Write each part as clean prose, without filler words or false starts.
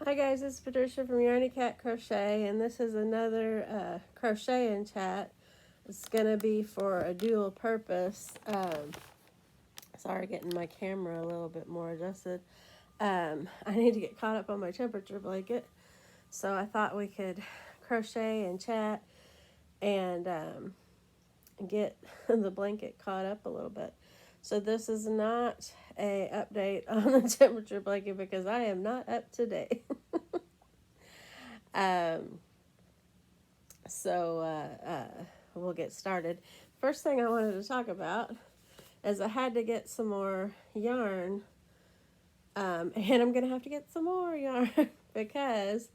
Hi guys, it's Patricia from Yarny Cat Crochet, and this is another crochet and chat. It's gonna be for a dual purpose. Sorry, getting my camera a little bit more adjusted. I need to get caught up on my temperature blanket, so I thought we could crochet and chat and get the blanket caught up a little bit. So this is not a update on the temperature blanket because I am not up to date. Um, so we'll get started. First thing I wanted to talk about is I had to get some more yarn, and I'm gonna have to get some more yarn because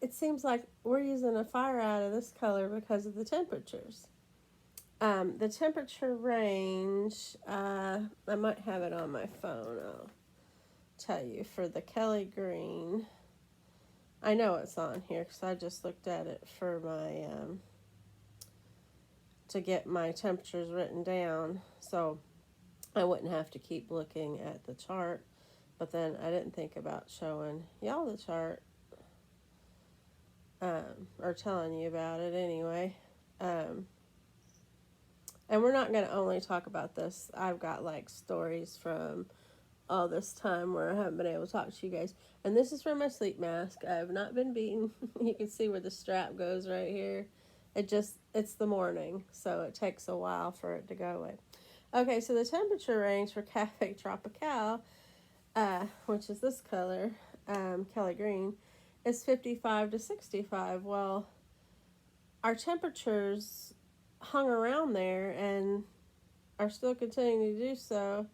it seems like we're using a fire out of this color because of the temperatures. The temperature range, I might have it on my phone. I'll tell you for the Kelly green. I know it's on here because I just looked at it for my to get my temperatures written down, so I wouldn't have to keep looking at the chart. But then I didn't think about showing y'all the chart, or telling you about it anyway. And we're not going to only talk about this. I've got like stories from all this time where I haven't been able to talk to you guys. And this is from my sleep mask. I have not been beaten. You can see where the strap goes right here. It's the morning, so it takes a while for it to go away. Okay, so the temperature range for Cafe Tropical, which is this color, Kelly Green, is 55 to 65. Well, our temperatures hung around there and are still continuing to do so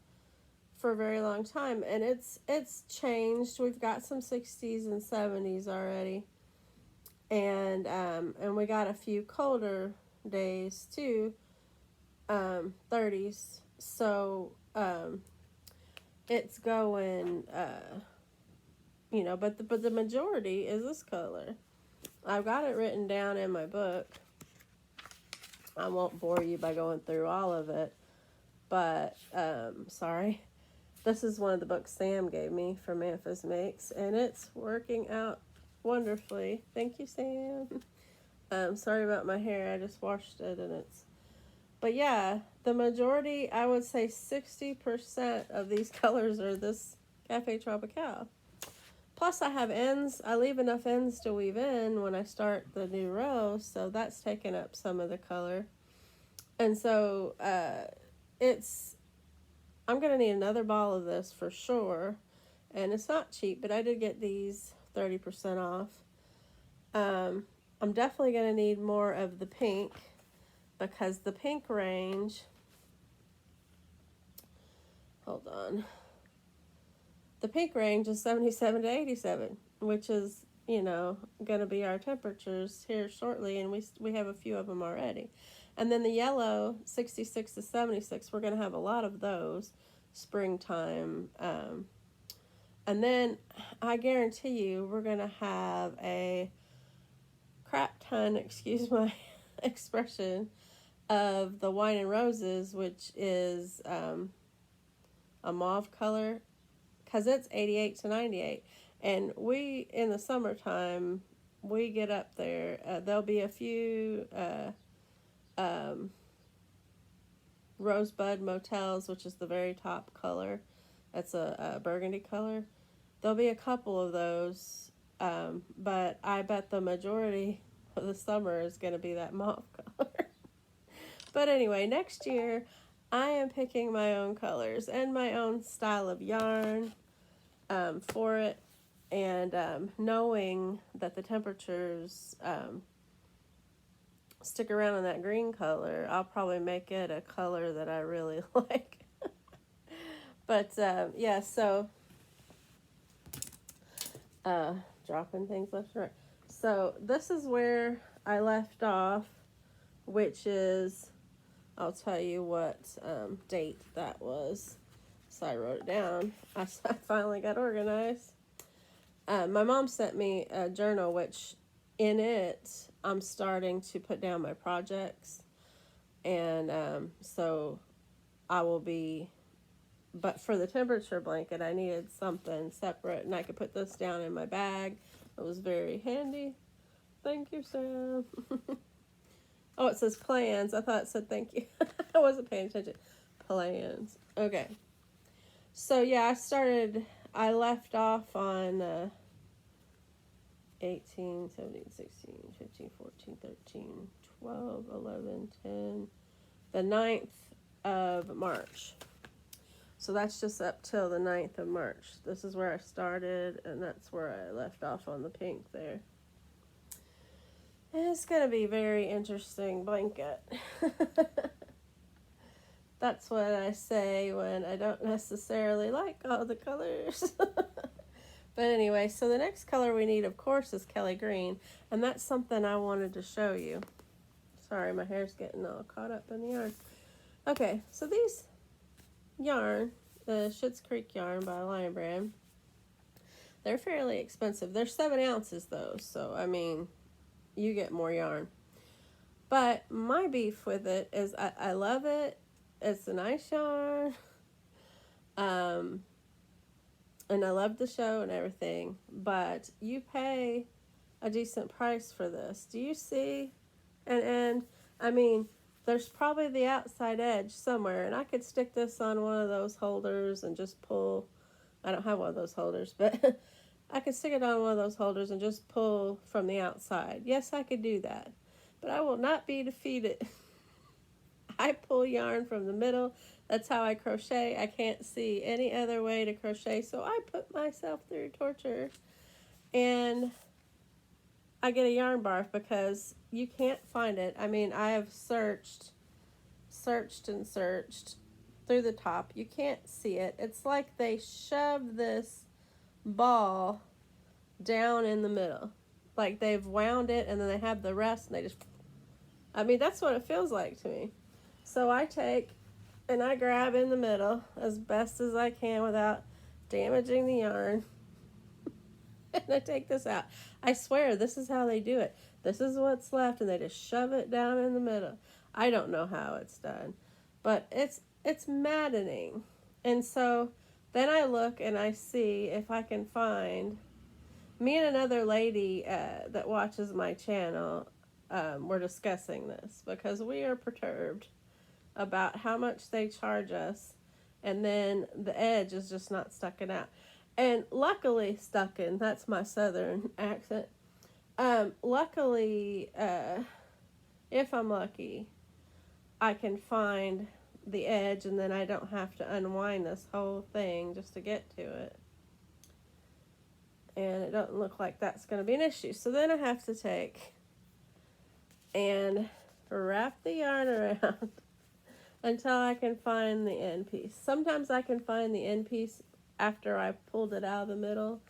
for a very long time, and it's changed. We've got some 60s and 70s already, and we got a few colder days too, 30s. So it's going, but the majority is this color. I've got it written down in my book. I won't bore you by going through all of it, but sorry. This is one of the books Sam gave me from Memphis Makes, and it's working out wonderfully. Thank you, Sam. Sorry about my hair. I just washed it, and but yeah, the majority, I would say 60% of these colors are this Cafe Tropical. Plus, I have ends. I leave enough ends to weave in when I start the new row, so that's taking up some of the color. And so I'm going to need another ball of this for sure. And it's not cheap, but I did get these 30% off. I'm definitely going to need more of the pink because the pink range, hold on, the pink range is 77 to 87, which is, going to be our temperatures here shortly, and we have a few of them already. And then the yellow, 66 to 76, we're going to have a lot of those springtime. And then I guarantee you we're going to have a crap ton, excuse my expression, of the wine and roses, which is a mauve color, because it's 88 to 98. And we, in the summertime, we get up there. There'll be a few Rosebud Motels, which is the very top color. That's a burgundy color. There'll be a couple of those, but I bet the majority of the summer is going to be that mauve color. But anyway, next year, I am picking my own colors and my own style of yarn for it, and knowing that the temperatures stick around in that green color, I'll probably make it a color that I really like. But yeah, so dropping things left and right. So this is where I left off, which is, I'll tell you what date that was. So I wrote it down. I finally got organized. My mom sent me a journal, which in it I'm starting to put down my projects. And so I will be but for the temperature blanket, I needed something separate, and I could put this down in my bag. It was very handy. Thank you, Sam. Oh, it says plans. I thought it said thank you. I wasn't paying attention. Plans. Okay. So, yeah, I left off on 18, 17, 16, 15, 14, 13, 12, 11, 10, the 9th of March. So that's just up till the 9th of March. This is where I started, and that's where I left off on the pink there. And it's going to be a very interesting blanket. That's what I say when I don't necessarily like all the colors. But anyway, so the next color we need, of course, is Kelly Green. And that's something I wanted to show you. Sorry, my hair's getting all caught up in the yarn. Okay, so these yarn, the Schitt's Creek yarn by Lion Brand, they're fairly expensive. They're 7 ounces, though. So, I mean, you get more yarn. But my beef with it is I love it. It's a nice yarn. And I love the show and everything. But you pay a decent price for this. Do you see an end? I mean, there's probably the outside edge somewhere. And I could stick this on one of those holders and just pull. I don't have one of those holders, but I could stick it on one of those holders and just pull from the outside. Yes, I could do that. But I will not be defeated. I pull yarn from the middle. That's how I crochet. I can't see any other way to crochet, so I put myself through torture. And I get a yarn barf because you can't find it. I mean, I have searched and searched through the top. You can't see it. It's like they shove this ball down in the middle. Like they've wound it and then they have the rest and they just... I mean, that's what it feels like to me. So I take and I grab in the middle as best as I can without damaging the yarn. And I take this out. I swear, this is how they do it. This is what's left, and they just shove it down in the middle. I don't know how it's done, but it's maddening. And so then I look and I see if I can find... Me and another lady that watches my channel, we're discussing this because we are perturbed about how much they charge us, and then the edge is just not stucking out. And luckily, stucking, that's my southern accent. Luckily, if I'm lucky, I can find the edge, and then I don't have to unwind this whole thing just to get to it. And it doesn't look like that's going to be an issue. So then I have to take and wrap the yarn around until I can find the end piece. Sometimes I can find the end piece after I've pulled it out of the middle,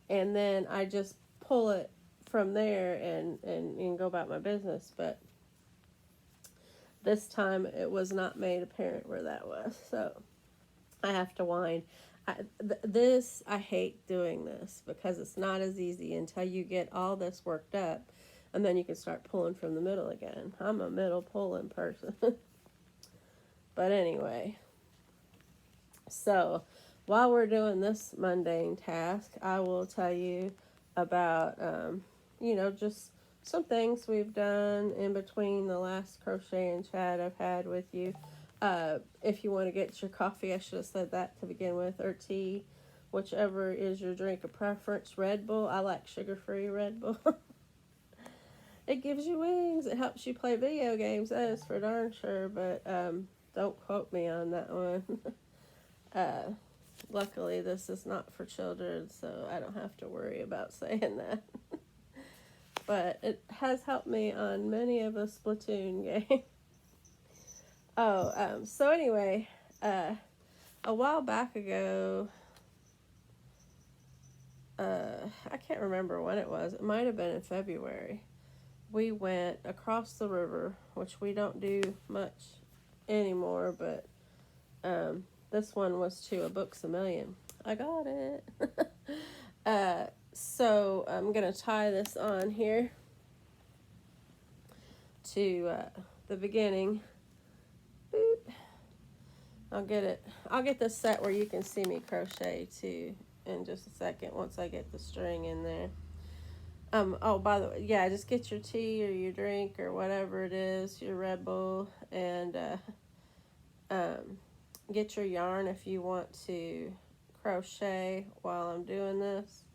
and then I just pull it from there and go about my business. But this time it was not made apparent where that was, so I have to wind. I hate doing this because it's not as easy until you get all this worked up, and then you can start pulling from the middle again. I'm a middle pulling person. But anyway, so while we're doing this mundane task, I will tell you about, just some things we've done in between the last crochet and chat I've had with you. If you want to get your coffee, I should have said that to begin with, or tea, whichever is your drink of preference. Red Bull, I like sugar-free Red Bull. It gives you wings. It helps you play video games, that is for darn sure, but don't quote me on that one. Luckily, this is not for children, so I don't have to worry about saying that. But it has helped me on many of a Splatoon game. So anyway, a while back ago, I can't remember when it was. It might have been in February. We went across the river, which we don't do much anymore, but this one was to a Books A Million. I got it. So I'm going to tie this on here to the beginning. Boop. I'll get it. I'll get this set where you can see me crochet too in just a second once I get the string in there. Oh, by the way, yeah, just get your tea or your drink or whatever it is, your Red Bull, and um, get your yarn if you want to crochet while I'm doing this.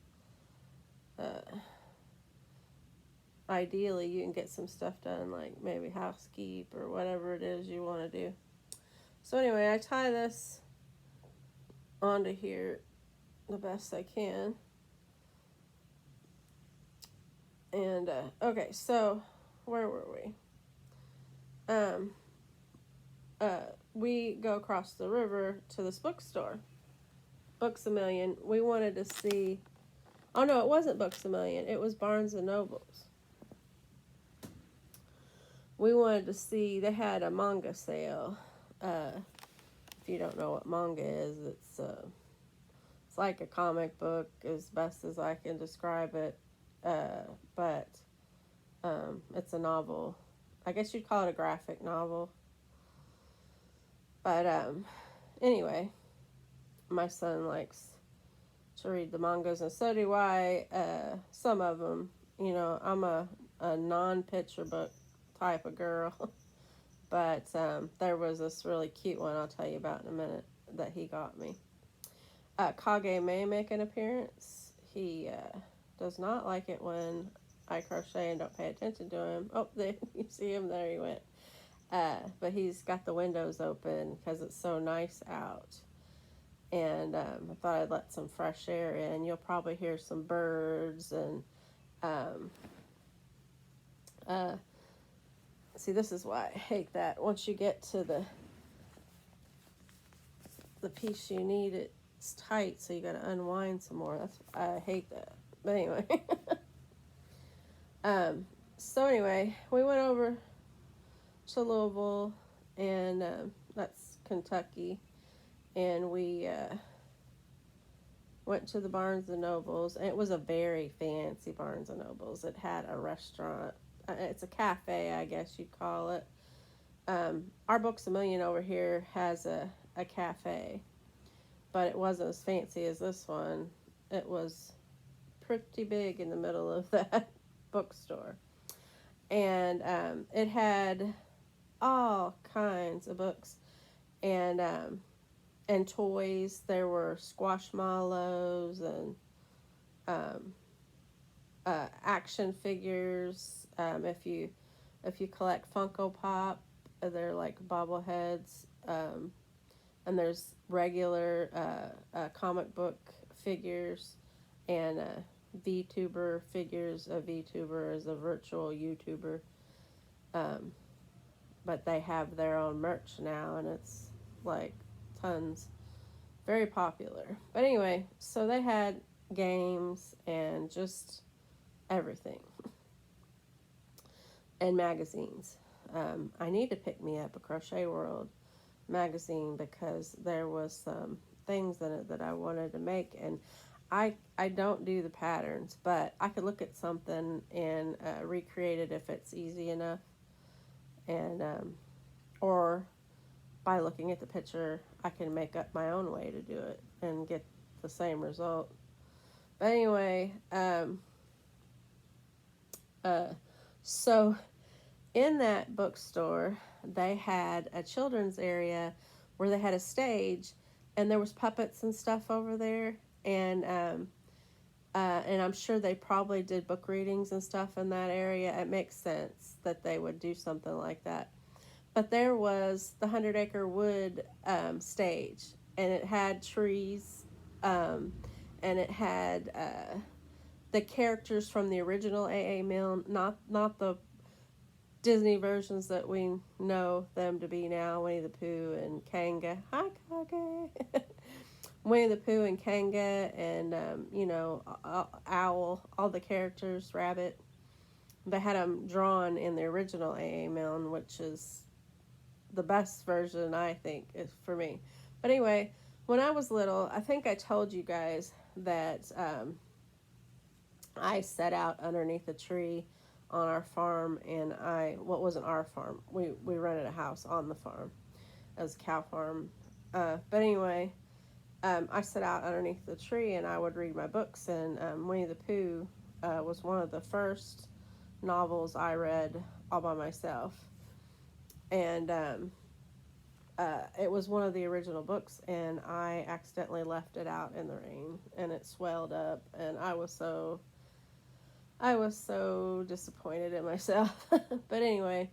Ideally, you can get some stuff done, like maybe housekeep or whatever it is you want to do. So anyway, I tie this onto here the best I can. And okay, so where were we? We go across the river to this bookstore, Books a Million. We wanted to see. Oh no, it wasn't Books a Million. It was Barnes and Nobles. We wanted to see. They had a manga sale. If you don't know what manga is, it's like a comic book as best as I can describe it. But it's a novel. I guess you'd call it a graphic novel. But anyway, my son likes to read the mangas, and so do I. Some of them, I'm a non-picture book type of girl. But there was this really cute one I'll tell you about in a minute that he got me. Kage may make an appearance. He does not like it when I crochet and don't pay attention to him. Oh, there, you see him, there he went. But he's got the windows open because it's so nice out. And I thought I'd let some fresh air in. You'll probably hear some birds and see, this is why I hate that. Once you get to the piece you need, it's tight, so you got to unwind some more. I hate that. But anyway, so anyway, we went over to Louisville, and that's Kentucky, and we went to the Barnes and Nobles, and it was a very fancy Barnes and Nobles. It had a restaurant. It's a cafe, I guess you'd call it. Our Books a Million over here has a cafe, but it wasn't as fancy as this one. It was pretty big in the middle of that bookstore. And it had all kinds of books and toys. There were squashmallows and action figures. If you collect Funko Pop, they're like bobbleheads. And there's regular comic book figures and VTuber figures. A VTuber is a virtual YouTuber. But they have their own merch now, and it's like tons. Very popular. But anyway, so they had games and just everything. And magazines. I need to pick me up a Crochet World magazine because there was some things in it that I wanted to make, and I don't do the patterns, but I could look at something and recreate it if it's easy enough, and or by looking at the picture I can make up my own way to do it and get the same result. But anyway, so in that bookstore they had a children's area where they had a stage, and there was puppets and stuff over there, and I'm sure they probably did book readings and stuff in that area. It makes sense that they would do something like that. But there was the 100 Acre Wood stage, and it had trees, and it had the characters from the original A.A. Milne, not the Disney versions that we know them to be now, Winnie the Pooh and Kanga. Hi, Kage. Winnie the Pooh and Kanga and, Owl, all the characters, Rabbit. They had them drawn in the original A.A. Milne, which is the best version, I think, is for me. But anyway, when I was little, I think I told you guys that I set out underneath a tree on our farm, and it wasn't our farm. We rented a house on the farm. It was a cow farm. But anyway, I sat out underneath the tree and I would read my books, and Winnie the Pooh was one of the first novels I read all by myself. And it was one of the original books, and I accidentally left it out in the rain, and it swelled up, and I was so disappointed in myself. But anyway,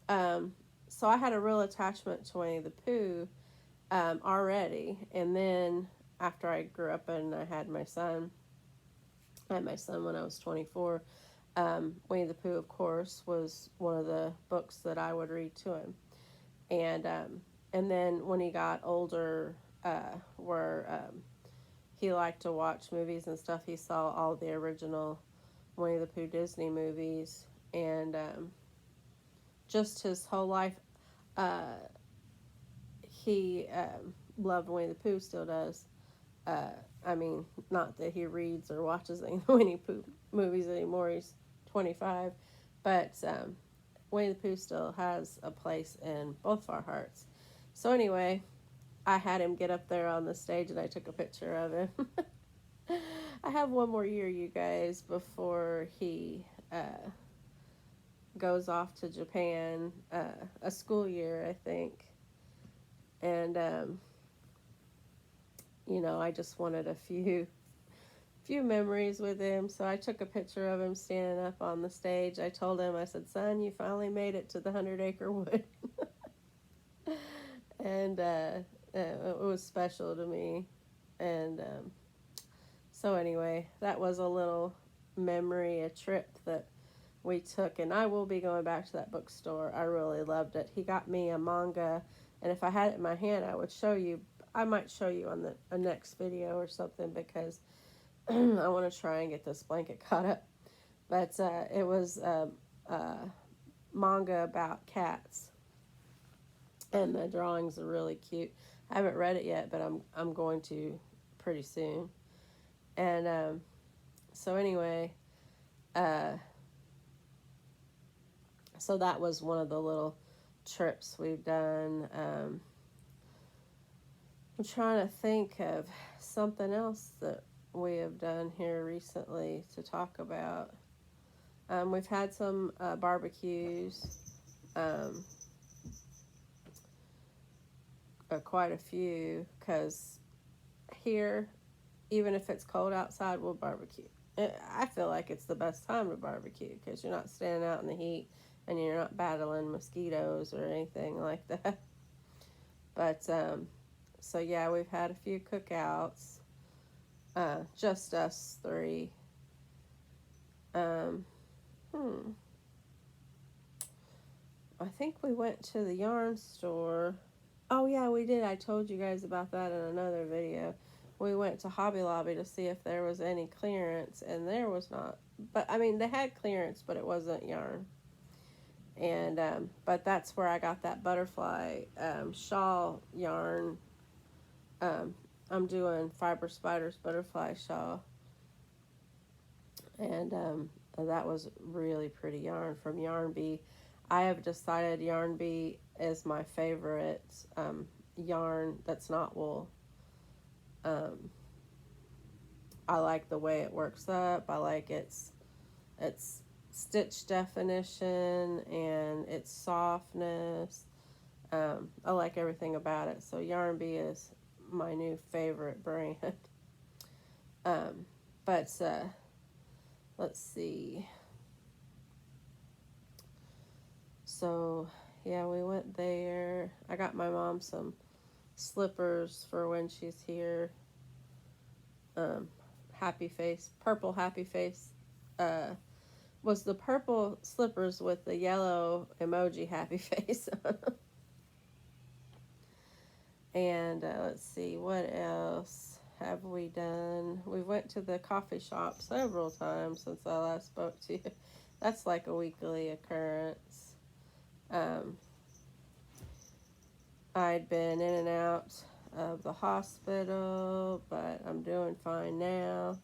so I had a real attachment to Winnie the Pooh already, and then after I grew up and I had my son, when I was 24. Winnie the Pooh, of course, was one of the books that I would read to him. And then when he got older, where he liked to watch movies and stuff, he saw all the original Winnie the Pooh Disney movies, and just his whole life, he loved Winnie the Pooh, still does. I mean, not that he reads or watches any Winnie the Pooh movies anymore. He's 25, but Winnie the Pooh still has a place in both of our hearts. So anyway, I had him get up there on the stage, and I took a picture of him. I have one more year, you guys, before he goes off to Japan, a school year, I think. And I just wanted a few memories with him, so I took a picture of him standing up on the stage. I told him, I said, "Son, you finally made it to the 100-acre wood." And it was special to me. And so anyway, that was a little memory, a trip that we took, and I will be going back to that bookstore. I really loved it. He got me a manga, and if I had it in my hand, I would show you. I might show you on a next video or something, because I want to try and get this blanket caught up. But it was manga about cats, and the drawings are really cute. I haven't read it yet, but I'm going to pretty soon. And so anyway, so that was one of the little trips we've done. I'm trying to think of something else that we have done here recently to talk about. We've had some barbecues, quite a few, because here, even if it's cold outside, we'll barbecue. I feel like it's the best time to barbecue, because you're not standing out in the heat and you're not battling mosquitoes or anything like that. But so yeah, we've had a few cookouts, just us three. I think we went to the yarn store. Oh yeah, we did. I told you guys about that in another video. We went to Hobby Lobby to see if there was any clearance, and there was not. But I mean, they had clearance, but it wasn't yarn. And but that's where I got that butterfly shawl yarn. I'm doing Fiber Spiders butterfly shawl, and that was really pretty yarn from Yarn Bee. I have decided Yarn Bee is my favorite yarn that's not wool. I like the way it works up. I like its stitch definition and its softness. I like everything about it. So Yarn Bee is my new favorite brand. But let's see. So yeah, we went there. I got my mom some slippers for when she's here. Happy face, purple happy face. Was the purple slippers with the yellow emoji happy face on them. And let's see, what else have we done? We went to the coffee shop several times since I last spoke to you. That's like a weekly occurrence. I'd been in and out of the hospital, but I'm doing fine now.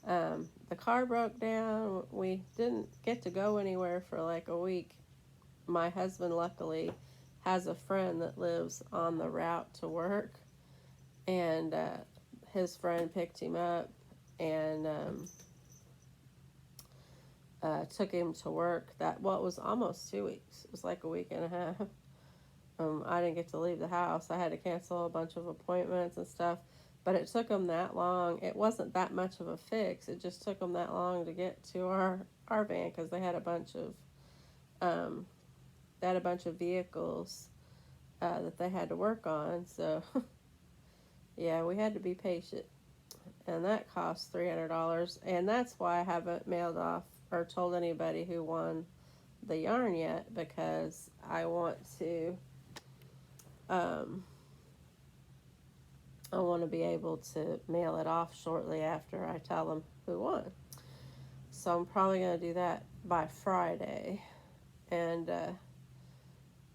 The car broke down. We didn't get to go anywhere for like a week. My husband luckily has a friend that lives on the route to work, and his friend picked him up and took him to work. It was almost 2 weeks. It was like a week and a half. I didn't get to leave the house. I had to cancel a bunch of appointments and stuff, but it took them that long. It wasn't that much of a fix. It just took them that long to get to our van because they had a bunch of vehicles that they had to work on. So yeah, we had to be patient, and that cost $300. And that's why I haven't mailed off or told anybody who won the yarn yet, because I want to be able to mail it off shortly after I tell them who won. So I'm probably going to do that by Friday. And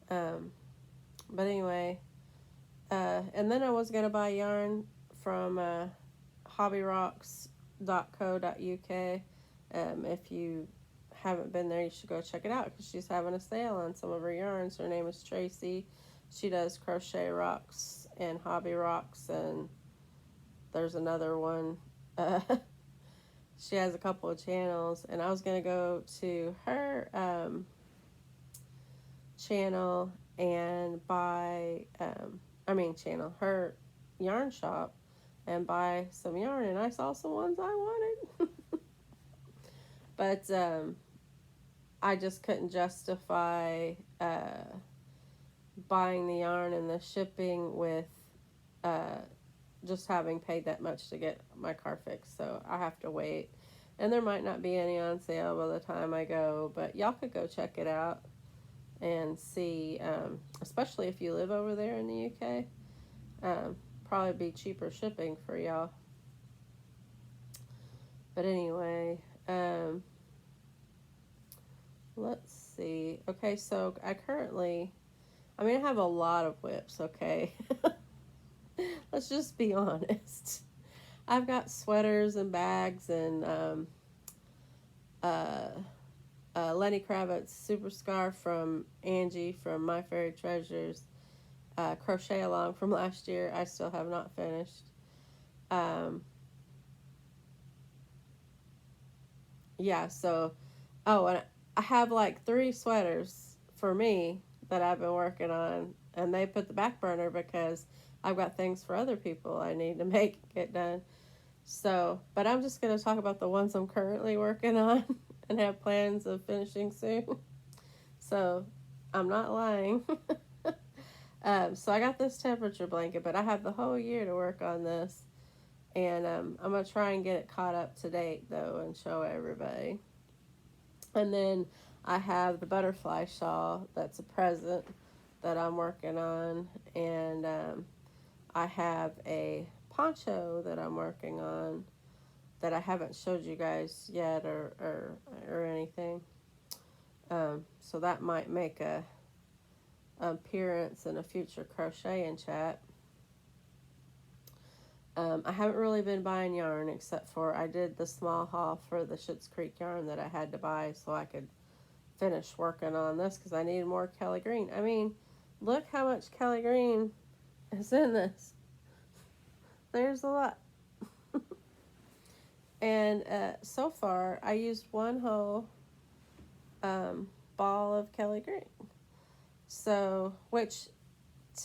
but anyway, and then I was going to buy yarn from hobbyrocks.co.uk. If you haven't been there, you should go check it out, because she's having a sale on some of her yarns. Her name is Tracy. She does Crochet Rocks and Hobby Rocks, and there's another one. She has a couple of channels, and I was going to go to her channel and buy, her yarn shop, and buy some yarn, and I saw some ones I wanted. But I just couldn't justify buying the yarn and the shipping with just having paid that much to get my car fixed. So I have to wait, and there might not be any on sale by the time I go, but y'all could go check it out and see, especially if you live over there in the UK. Probably be cheaper shipping for y'all. But anyway, let's see. Okay, so I have a lot of whips, okay? Let's just be honest. I've got sweaters and bags and Lenny Kravitz's super scarf from Angie from My Fairy Treasures, crochet along from last year. I still have not finished. Yeah, so, and I have like 3 sweaters for me that I've been working on, and they put the back burner because I've got things for other people I need to get done. So, but I'm just going to talk about the ones I'm currently working on and have plans of finishing soon. So, I'm not lying. So I got this temperature blanket, but I have the whole year to work on this. And I'm going to try and get it caught up to date, though, and show everybody. And then I have the butterfly shawl that's a present that I'm working on. And I have a poncho that I'm working on that I haven't showed you guys yet or anything. So that might make a appearance in a future crochet and chat. I haven't really been buying yarn, except for I did the small haul for the Schitt's Creek yarn that I had to buy so I could finish working on this, because I needed more Kelly Green. I mean, look how much Kelly Green is in this. There's a lot. And so far, I used one whole ball of Kelly Green. So, which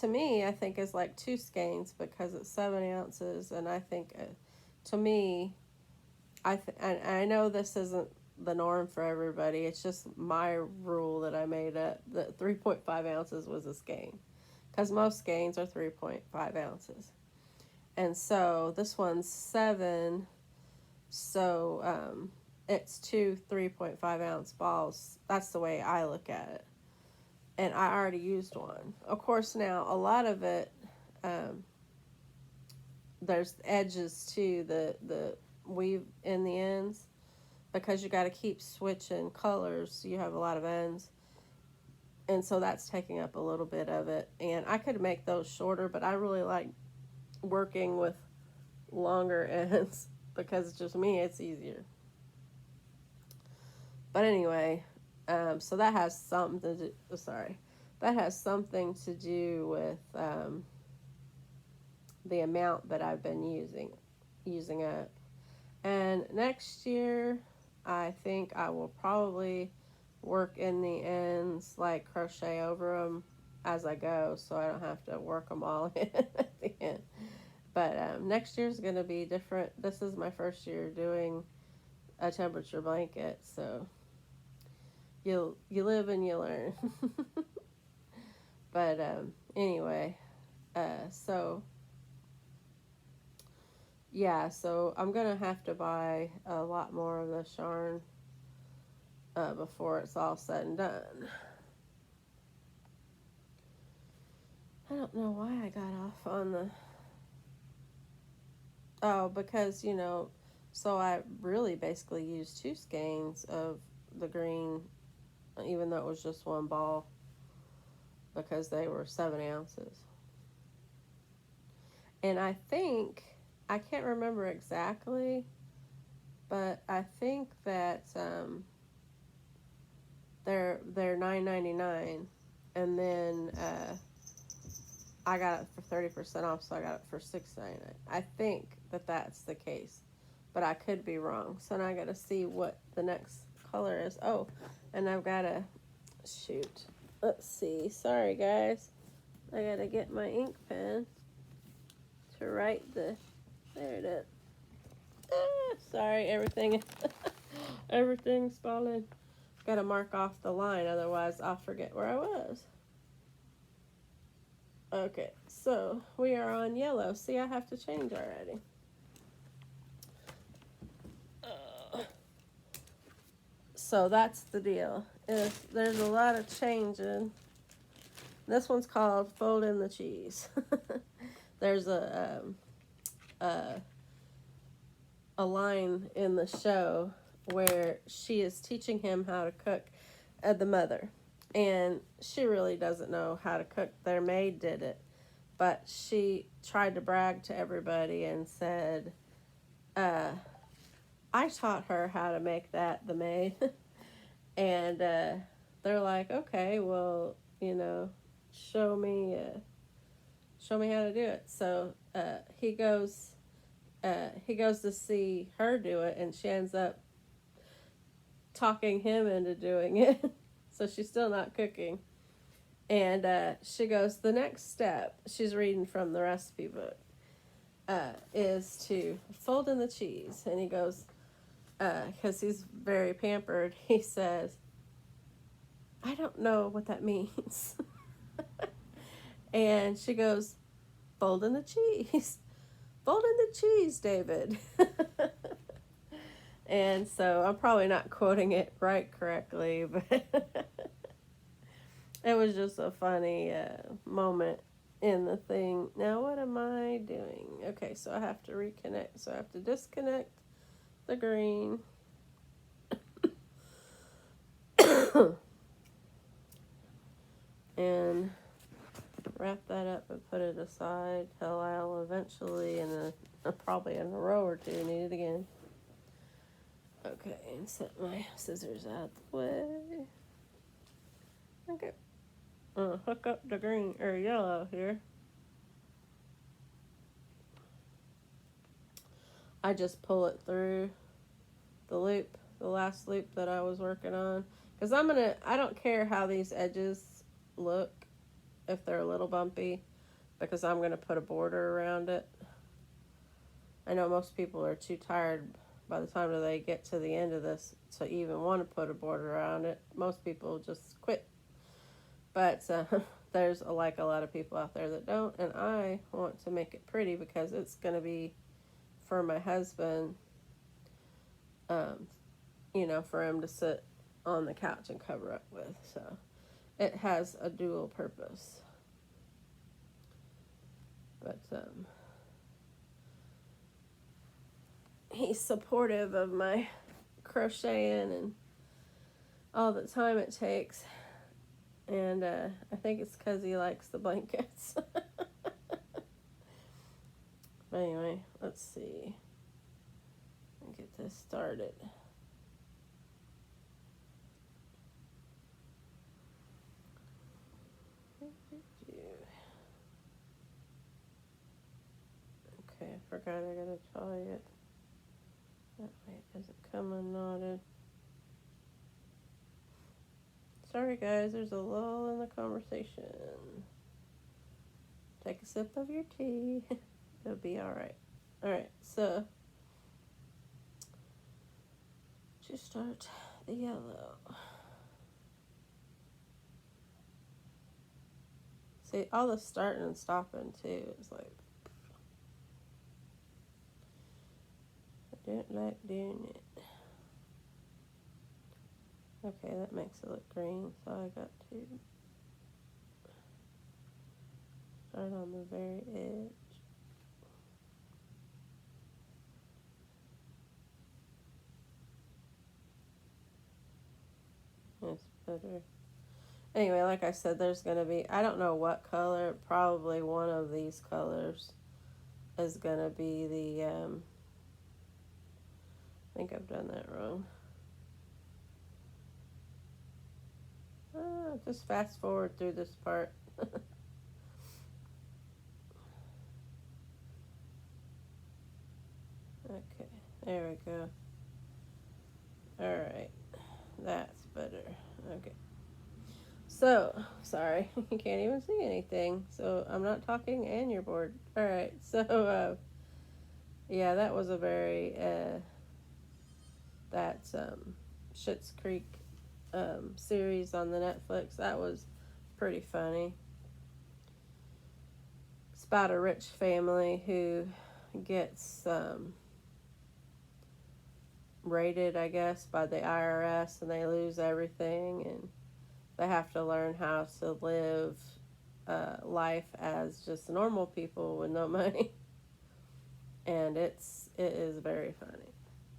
to me, I think is like 2 skeins, because it's 7 ounces, and I think, to me, and I know this isn't the norm for everybody, it's just my rule that I made up, that 3.5 ounces was a skein, because most skeins are 3.5 ounces, and so this one's 7, so it's 2 3.5 ounce balls. That's the way I look at it. And I already used one. Of course, now a lot of it, there's edges to the weave in the ends, because you got to keep switching colors. So you have a lot of ends. And so that's taking up a little bit of it. And I could make those shorter, but I really like working with longer ends, because it's just me, it's easier. But anyway, so that has something to do, that has something to do with the amount that I've been using up. And next year, I think I will probably work in the ends, like crochet over them as I go, so I don't have to work them all in at the end. But next year's going to be different. This is my first year doing a temperature blanket, so you live and you learn. But anyway, so yeah, so I'm gonna have to buy a lot more of this yarn before it's all said and done. I don't know why I got off on the... Oh, because, so I really basically used 2 skeins of the green, even though it was just 1 ball, because they were 7 ounces. And I can't remember exactly, but I think that they're $9.99, and then I got it for 30% off, so I got it for $6.99. I think that that's the case, but I could be wrong. So now I got to see what the next color is. Oh, and I've got to shoot. Let's see. Sorry, guys. I got to get my ink pen to write the... There it is. Sorry, everything's falling. Got to mark off the line, otherwise I'll forget where I was. Okay, so we are on yellow. See, I have to change already. So that's the deal. If there's a lot of changing. This one's called Fold in the Cheese. There's a line in the show where she is teaching him how to cook, the mother. And she really doesn't know how to cook. Their maid did it. But she tried to brag to everybody and said, I taught her how to make that, the maid. And they're like, okay, well, show me how to do it. So he goes to see her do it, and she ends up talking him into doing it. So she's still not cooking. And she goes, the next step, she's reading from the recipe book, is to fold in the cheese. And he goes, because he's very pampered, he says, I don't know what that means. And she goes, fold in the cheese. Fold in the cheese, David. And so I'm probably not quoting it right correctly, but it was just a funny moment in the thing. Now, what am I doing? Okay, so I have to reconnect. So I have to disconnect the green. And wrap that up and put it aside till I'll eventually, probably in a row or two, need it again. Okay, and set my scissors out the way. Okay. Hook up the green or yellow here. I just pull it through the loop, the last loop that I was working on. Because I don't care how these edges look, if they're a little bumpy, because I'm going to put a border around it. I know most people are too tired by the time that they get to the end of this to even want to put a border around it. Most people just quit. But there's a lot of people out there that don't, and I want to make it pretty because it's going to be for my husband, for him to sit on the couch and cover up with. So it has a dual purpose. But he's supportive of my crocheting and all the time it takes. And I think it's because he likes the blankets. But anyway, let's see. Get this started. crud, I gotta tie it. That way it doesn't come unknotted. Sorry guys, there's a lull in the conversation. Take a sip of your tea. It'll be alright. Alright, so to start the yellow. See, all the starting and stopping too is like, I don't like doing it. Okay, that makes it look green, so I got to start on the very edge. That's better. Anyway, like I said, there's going to be, I don't know what color, probably one of these colors is going to be the, I think I've done that wrong. Just fast forward through this part. Okay, there we go. Alright, that's better. Okay. So, sorry, you can't even see anything. So, I'm not talking and you're bored. Alright, so, yeah, that was a very, that's, Schitt's Creek, series on the Netflix. That was pretty funny. It's about a rich family who gets, raided, I guess, by the IRS, and they lose everything, and they have to learn how to live life as just normal people with no money. And it is very funny,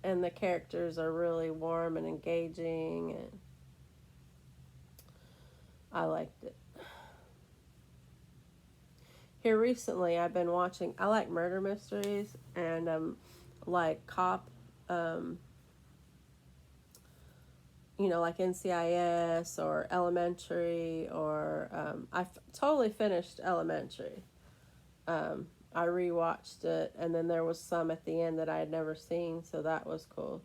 and the characters are really warm and engaging, and I liked it. Here recently, I've been watching. I like murder mysteries and like cop. Like NCIS or Elementary, or I totally finished Elementary. I rewatched it, and then there was some at the end that I had never seen, so that was cool.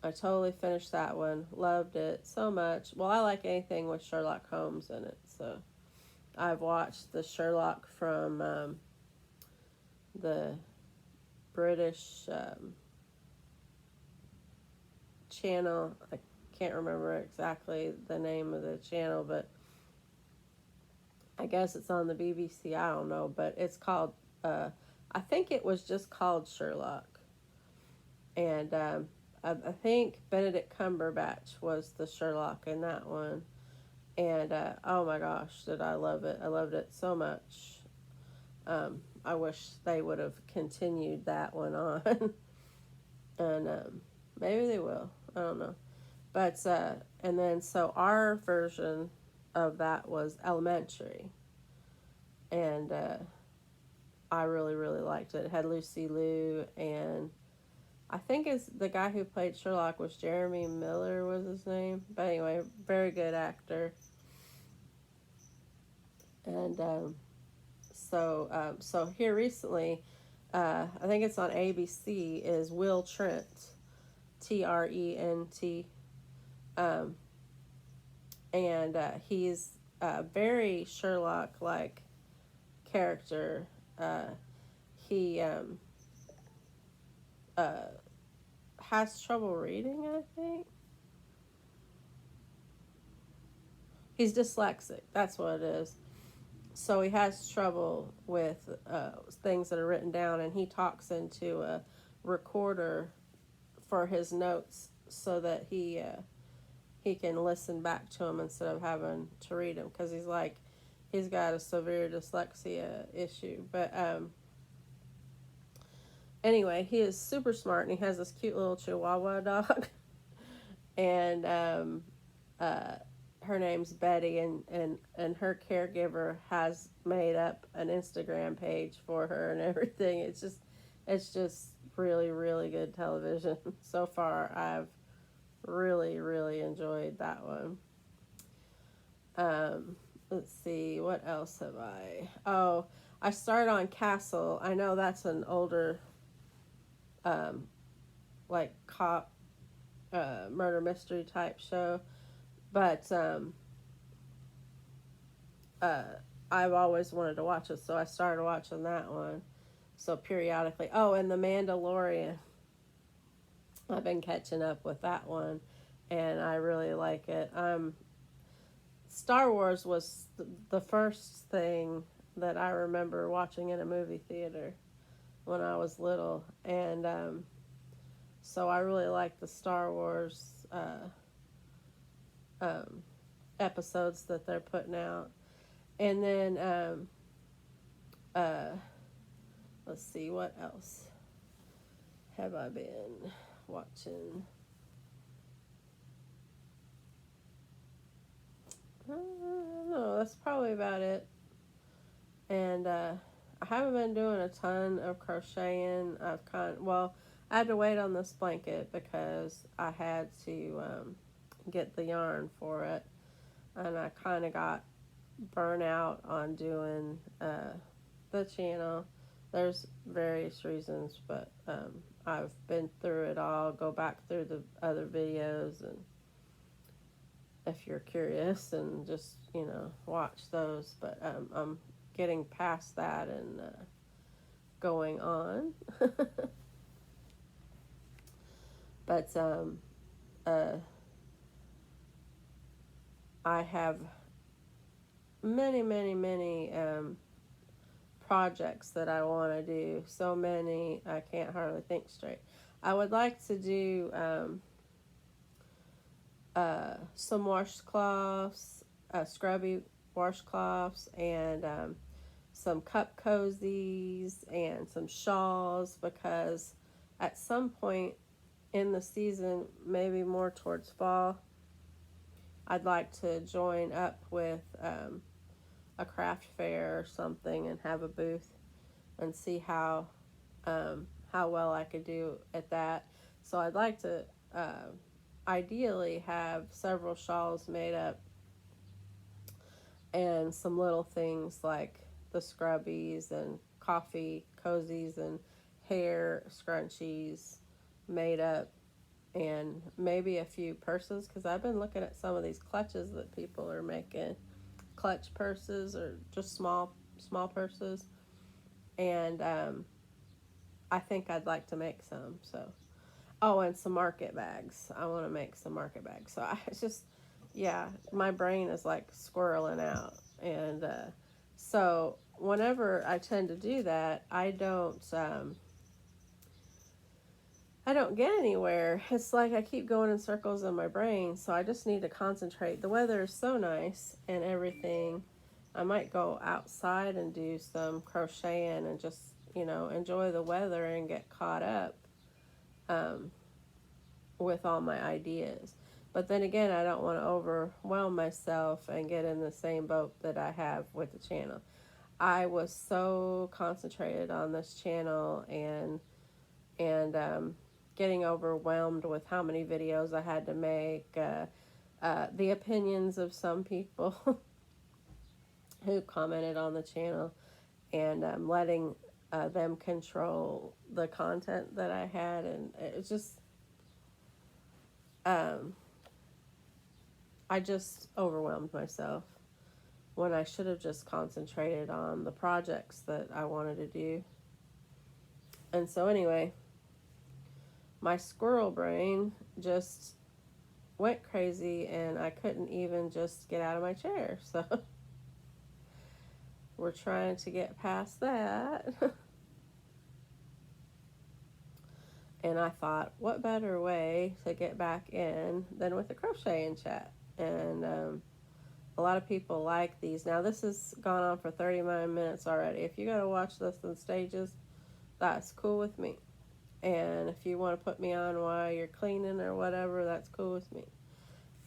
I totally finished that one. Loved it so much. Well, I like anything with Sherlock Holmes in it, so I've watched the Sherlock from the British channel. I can't remember exactly the name of the channel, but I guess it's on the BBC. I don't know, but it's called, I think it was just called Sherlock. And I think Benedict Cumberbatch was the Sherlock in that one. And oh my gosh, did I love it. I loved it so much. I wish they would have continued that one on. And maybe they will. I don't know. But, and then, so our version of that was Elementary. And I really, really liked it. It had Lucy Liu, and I think it's the guy who played Sherlock was Jeremy Miller was his name. But anyway, very good actor. And so here recently, I think it's on ABC, is Will Trent, Trent. And he's a very Sherlock-like character. He has trouble reading, I think. He's dyslexic, that's what it is. So he has trouble with things that are written down, and he talks into a recorder for his notes so that he can listen back to them instead of having to read them, because he's got a severe dyslexia issue. But anyway, he is super smart, and he has this cute little Chihuahua dog, and her name's Betty, and her caregiver has made up an Instagram page for her and everything. It's just really, really good television. So far, I've really, really enjoyed that one. Let's see, what else have I? Oh, I started on Castle. I know that's an older like cop murder mystery type show. But uh, I've always wanted to watch it, so I started watching that one. So periodically, oh, and The Mandalorian, I've been catching up with that one, and I really like it. Star Wars was the first thing that I remember watching in a movie theater when I was little, and so I really like the Star Wars um, episodes that they're putting out. And then uh, let's see, what else have I been watching? I don't know. That's probably about it. And I haven't been doing a ton of crocheting. I had to wait on this blanket because I had to get the yarn for it, and I kind of got burnt out on doing the channel. There's various reasons, but I've been through it all. Go back through the other videos, and if you're curious, and just watch those. But I'm getting past that and going on. But I have many projects that I want to do. So many, I can't hardly think straight. I would like to do some washcloths, scrubby washcloths, and some cup cozies and some shawls, because at some point in the season, maybe more towards fall, I'd like to join up with a craft fair or something and have a booth and see how well I could do at that. So I'd like to ideally have several shawls made up and some little things like the scrubbies and coffee cozies and hair scrunchies made up, and maybe a few purses, because I've been looking at some of these clutches that people are making, clutch purses or just small purses, and I think I'd like to make some. So, oh, and some market bags. I want to make some market bags. So it's just, yeah, my brain is like squirreling out, and so whenever I tend to do that, I don't get anywhere. It's like I keep going in circles in my brain, so I just need to concentrate. The weather is so nice and everything. I might go outside and do some crocheting and just, enjoy the weather and get caught up with all my ideas. But then again, I don't want to overwhelm myself and get in the same boat that I have with the channel. I was so concentrated on this channel and getting overwhelmed with how many videos I had to make, the opinions of some people who commented on the channel, and letting them control the content that I had, and it's just I just overwhelmed myself when I should have just concentrated on the projects that I wanted to do. And so anyway, my squirrel brain just went crazy, and I couldn't even just get out of my chair. So we're trying to get past that. And I thought, what better way to get back in than with a crocheting chat? And a lot of people like these. Now, this has gone on for 39 minutes already. If you got to watch this in stages, that's cool with me. And if you want to put me on while you're cleaning or whatever, that's cool with me.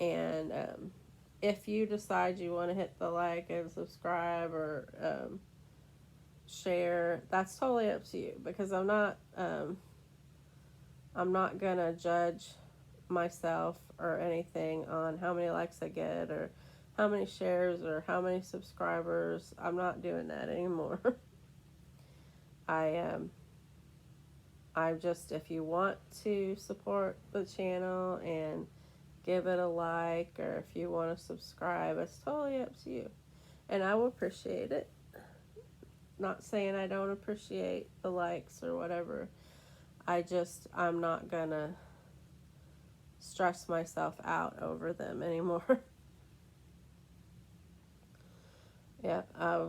And if you decide you want to hit the like and subscribe or share, that's totally up to you, because I'm not gonna judge myself or anything on how many likes I get or how many shares or how many subscribers. I'm not doing that anymore. if you want to support the channel and give it a like, or if you want to subscribe, it's totally up to you. And I will appreciate it. Not saying I don't appreciate the likes or whatever. I'm not gonna stress myself out over them anymore. Yeah, I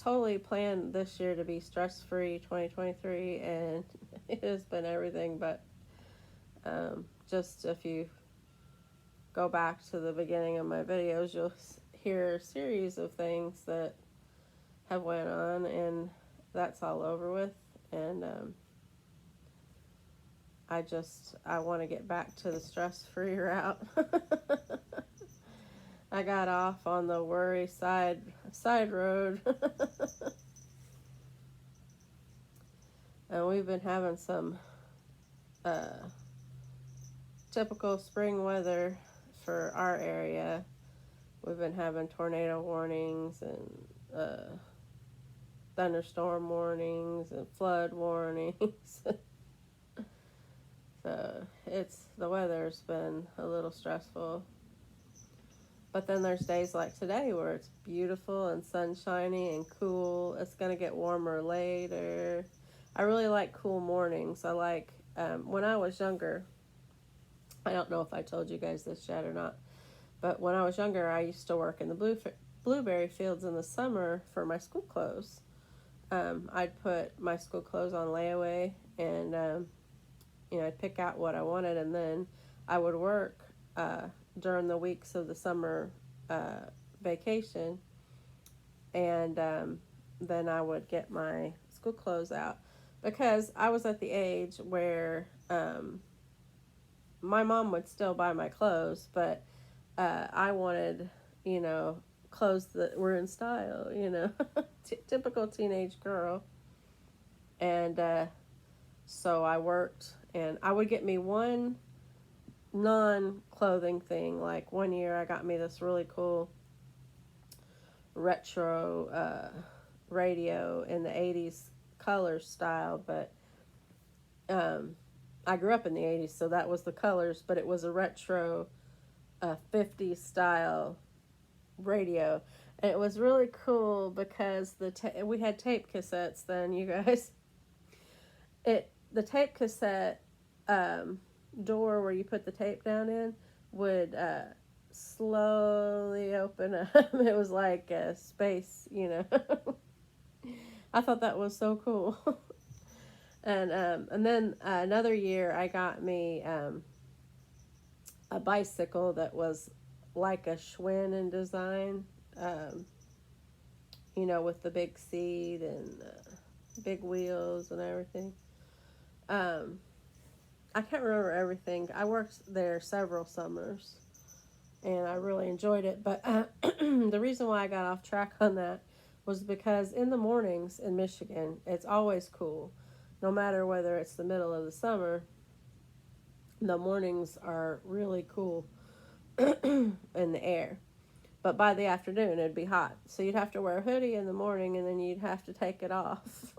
totally planned this year to be stress-free 2023, and it has been everything but. Just if you go back to the beginning of my videos, you'll hear a series of things that have went on, and that's all over with. And I want to get back to the stress-free route. I got off on the worry side road. And we've been having some typical spring weather for our area. We've been having tornado warnings and thunderstorm warnings and flood warnings. So the weather's been a little stressful. But then there's days like today where it's beautiful and sunshiny and cool. It's going to get warmer later. I really like cool mornings. I like, when I was younger, I don't know if I told you guys this yet or not, but when I was younger, I used to work in the blueberry fields in the summer for my school clothes. I'd put my school clothes on layaway, and I'd pick out what I wanted, and then I would work during the weeks of the summer vacation, and then I would get my school clothes out, because I was at the age where my mom would still buy my clothes, but I wanted, clothes that were in style, typical teenage girl. And so I worked, and I would get me one non-clothing thing. Like one year I got me this really cool retro radio in the 80s color style, but I grew up in the 80s, so that was the colors, but it was a retro 50s style radio. And it was really cool because we had tape cassettes then, you guys. The tape cassette door where you put the tape down in would slowly open up. It was like a space, I thought that was so cool. And then another year I got me a bicycle that was like a Schwinn in design, with the big seat and big wheels and everything. I can't remember everything. I worked there several summers, and I really enjoyed it. But the reason why I got off track on that was because in the mornings in Michigan, it's always cool. No matter whether it's the middle of the summer, the mornings are really cool in the air. But by the afternoon, it'd be hot. So you'd have to wear a hoodie in the morning, and then you'd have to take it off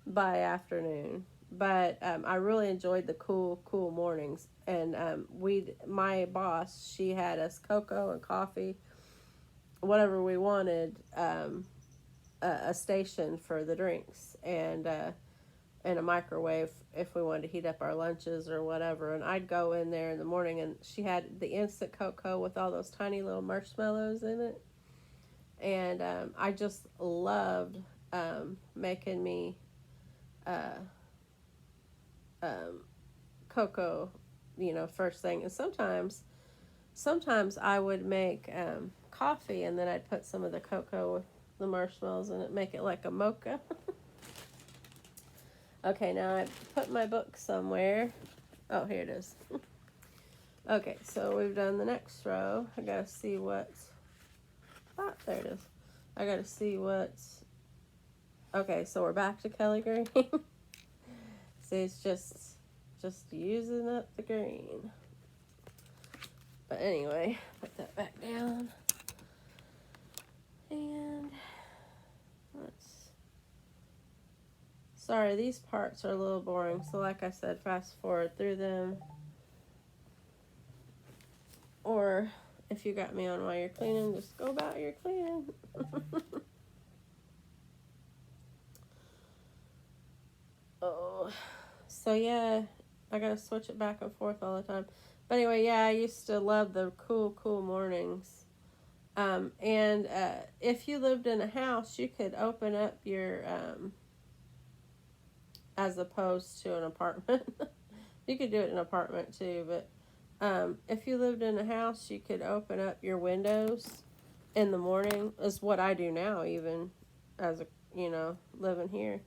by afternoon. But I really enjoyed the cool mornings. And my boss, she had us cocoa and coffee, whatever we wanted, a station for the drinks, and a microwave if we wanted to heat up our lunches or whatever. And I'd go in there in the morning, and she had the instant cocoa with all those tiny little marshmallows in it. And I just loved making me cocoa, first thing. And sometimes I would make coffee, and then I'd put some of the cocoa with the marshmallows in it, make it like a mocha. Okay, now I put my book somewhere. Oh, here it is. Okay, so we've done the next row. I gotta see what's... Oh, there it is. I gotta see what's... Okay, so we're back to Kelly green. See, it's just using up the green. But anyway, put that back down. And let's Sorry, these parts are a little boring, so like I said, fast forward through them. Or if you got me on while you're cleaning, just go about your cleaning. Oh, so yeah, I gotta switch it back and forth all the time. But anyway, yeah, I used to love the cool mornings. And if you lived in a house, you could open up your, as opposed to an apartment. You could do it in an apartment too, but if you lived in a house, you could open up your windows in the morning, is what I do now, even as a, living here.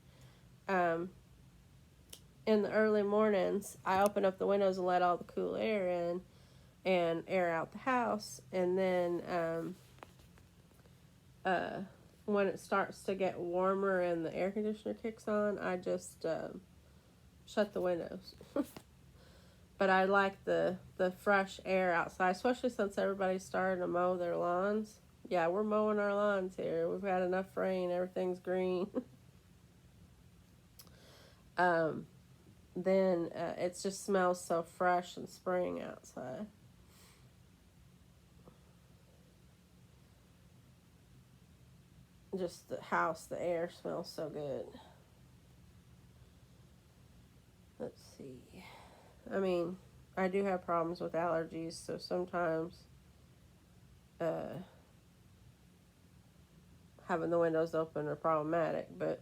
In the early mornings, I open up the windows and let all the cool air in and air out the house. And then when it starts to get warmer and the air conditioner kicks on, I just shut the windows. But I like the fresh air outside, especially since everybody's starting to mow their lawns. Yeah, we're mowing our lawns here. We've had enough rain. Everything's green. Then it just smells so fresh and spring outside. Just the house, the air smells so good. Let's see. I mean, I do have problems with allergies, so sometimes having the windows open are problematic, but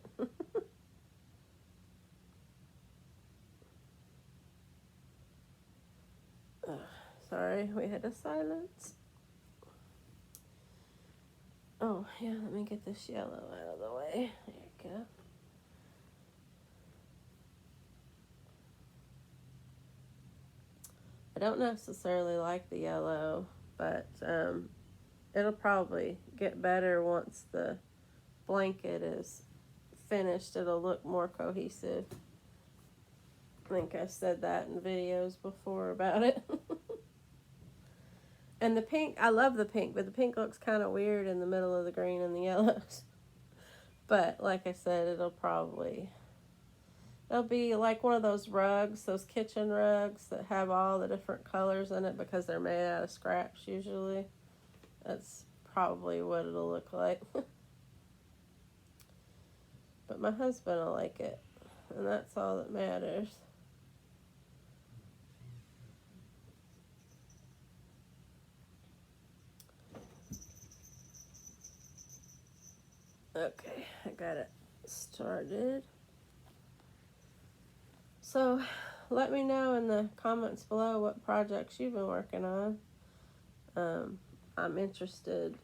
sorry, we had a silence. Oh, yeah, let me get this yellow out of the way. There you go. I don't necessarily like the yellow, but it'll probably get better once the blanket is finished. It'll look more cohesive. I think I said that in videos before about it. And the pink, I love the pink, but the pink looks kind of weird in the middle of the green and the yellows. But like I said, it'll be like one of those rugs, those kitchen rugs that have all the different colors in it because they're made out of scraps usually. That's probably what it'll look like. But my husband will like it, and that's all that matters. Okay, I got it started. So let me know in the comments below what projects you've been working on. I'm interested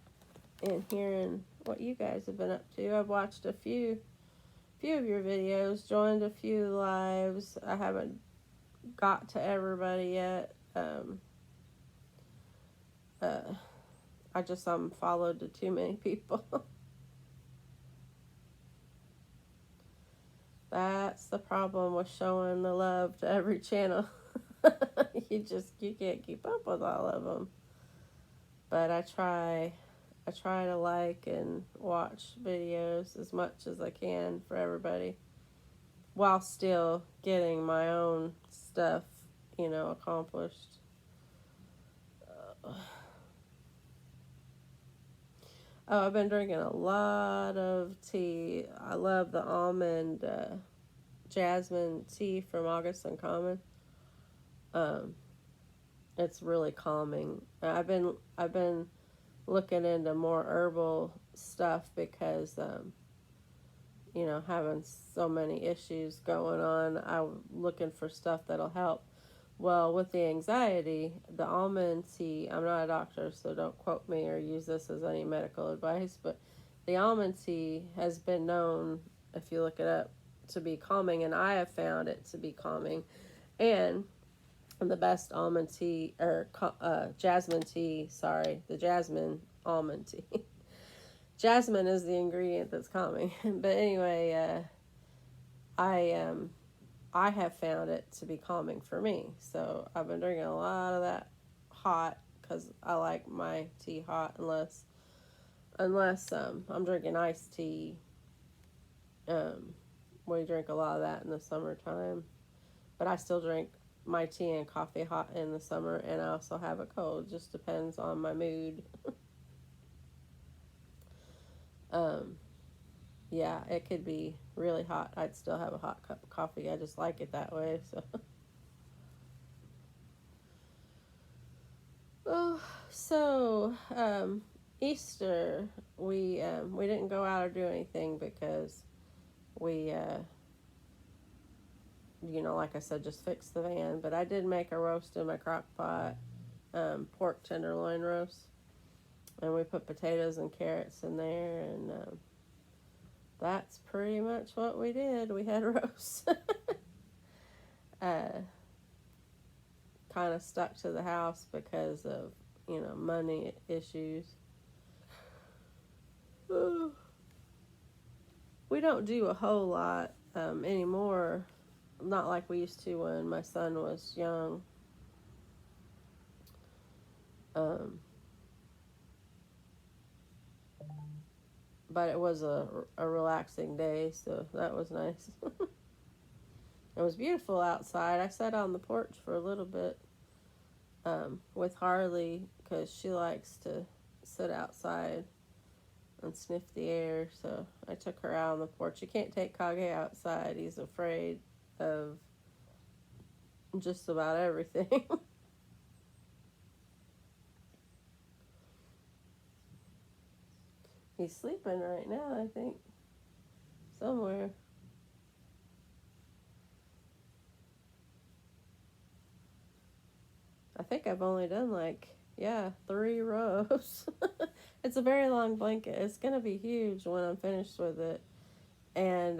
in hearing what you guys have been up to. I've watched a few of your videos, joined a few lives. I haven't got to everybody yet. I just followed to too many people. That's the problem with showing the love to every channel. You can't keep up with all of them. But I try to like and watch videos as much as I can for everybody, while still getting my own stuff, accomplished. Oh, I've been drinking a lot of tea. I love the almond jasmine tea from August Uncommon. It's really calming. I've been looking into more herbal stuff because having so many issues going on, I'm looking for stuff that'll help. Well, with the anxiety, the almond tea, I'm not a doctor, so don't quote me or use this as any medical advice, but the almond tea has been known, if you look it up, to be calming, and I have found it to be calming. And the best almond tea, or jasmine tea, the jasmine almond tea. Jasmine is the ingredient that's calming. But anyway, I have found it to be calming for me. So I've been drinking a lot of that hot because I like my tea hot, unless I'm drinking iced tea. We drink a lot of that in the summertime. But I still drink my tea and coffee hot in the summer, and I also have it cold. Just depends on my mood. um, yeah, it could be really hot. I'd still have a hot cup of coffee. I just like it that way. So, oh, Easter, we didn't go out or do anything because we like I said, just fixed the van. But I did make a roast in my crock pot, pork tenderloin roast, and we put potatoes and carrots in there, and that's pretty much what we did. We had roast. uh, kind of stuck to the house because of money issues. We don't do a whole lot anymore. Not like we used to when my son was young. But it was a relaxing day, so that was nice. It was beautiful outside. I sat on the porch for a little bit with Harley because she likes to sit outside and sniff the air. So I took her out on the porch. You can't take Kage outside. He's afraid of just about everything. He's sleeping right now, I think, somewhere. I think I've only done 3 rows. It's a very long blanket. It's gonna be huge when I'm finished with it, and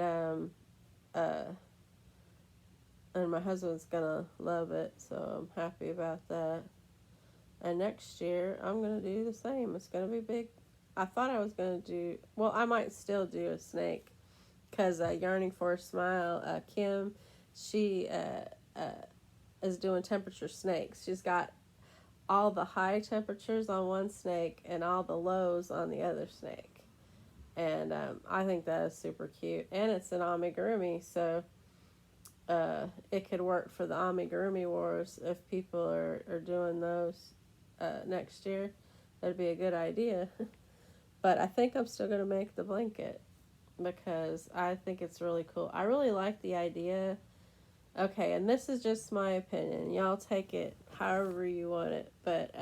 and my husband's gonna love it, so I'm happy about that. And next year I'm gonna do the same. It's gonna be big. I thought I was gonna do I might still do a snake, because Yarning for a Smile, Kim, she is doing temperature snakes. She's got all the high temperatures on one snake and all the lows on the other snake. And I think that is super cute. And it's an amigurumi, so it could work for the amigurumi wars if people are doing those next year. That'd be a good idea. But I think I'm still going to make the blanket because I think it's really cool. I really like the idea. Okay, and this is just my opinion. Y'all take it however you want it. But